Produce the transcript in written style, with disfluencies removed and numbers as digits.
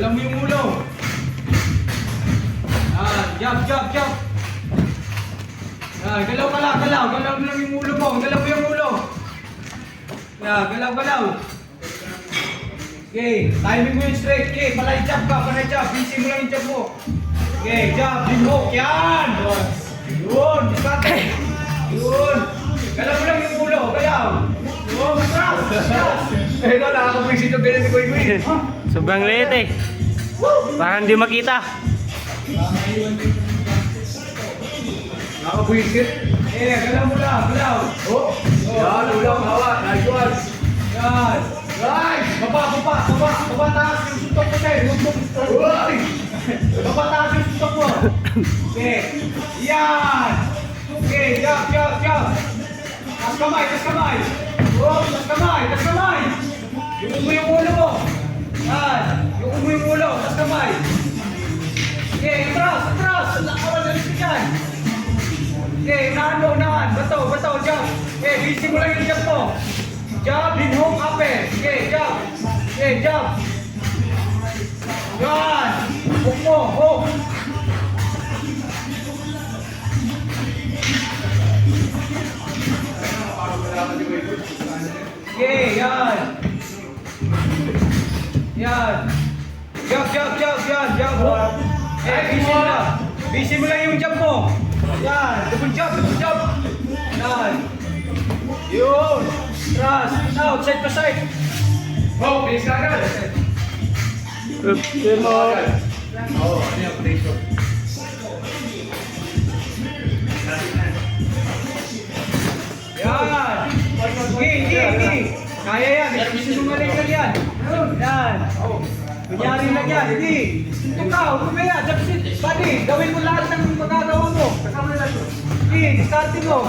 Galaw mo yung ulo. Jab, jab, jab. Galaw ka lang, galaw. Galaw mo lang yung ulo mo. Galaw mo yung ulo. Galaw, galaw. Okay, timing mo yung straight. Okay, palay jab ka, palay jab. Busy mo lang yung jab mo. Okay, jab, din hook. Yan! Yun, diskate. Yun. Galaw mo lang yung ulo, galaw. Yun, matras. Ito, nakakapwisit yung ganyan ni Kuy Kuy. Sobrang liit eh. Parang di makita. Nakakapwisit. Galaw mo lang, galaw. Yan, ulang, hawa. Nice one. Yan. Right! Baba taas yung suntok mo tayo. Baba taas yung suntok mo. Okay. Yan. Okay, jump. Tas kamay. Tas kamay. Yung mo yung ulo mo. Yan. Yung mo yung ulo. Tas kamay. Okay, atras. Lakawan na rin yan. Okay, unahan. Bato, jump. Okay, busy mo lang yung jump mo. Jump, din hook, upper. Okay, jump. Okay, jump. Yan. Hook mo, hook. Okay, yan. Jump. Busy mo lang. Busy mo lang yung jump mo. Yan, double jump. Yan. Yun. Trust. Out, side to side. Bilis ka agad. Ano yung updation? Yan. Hindi. Kaya yan. Sinungaling lang yan. Yan. Kunyari lang yan. Hindi. Ikaw, kumaya. Buddy, gawin mo lahat ng magagawa mo. Hindi, diskarte mo.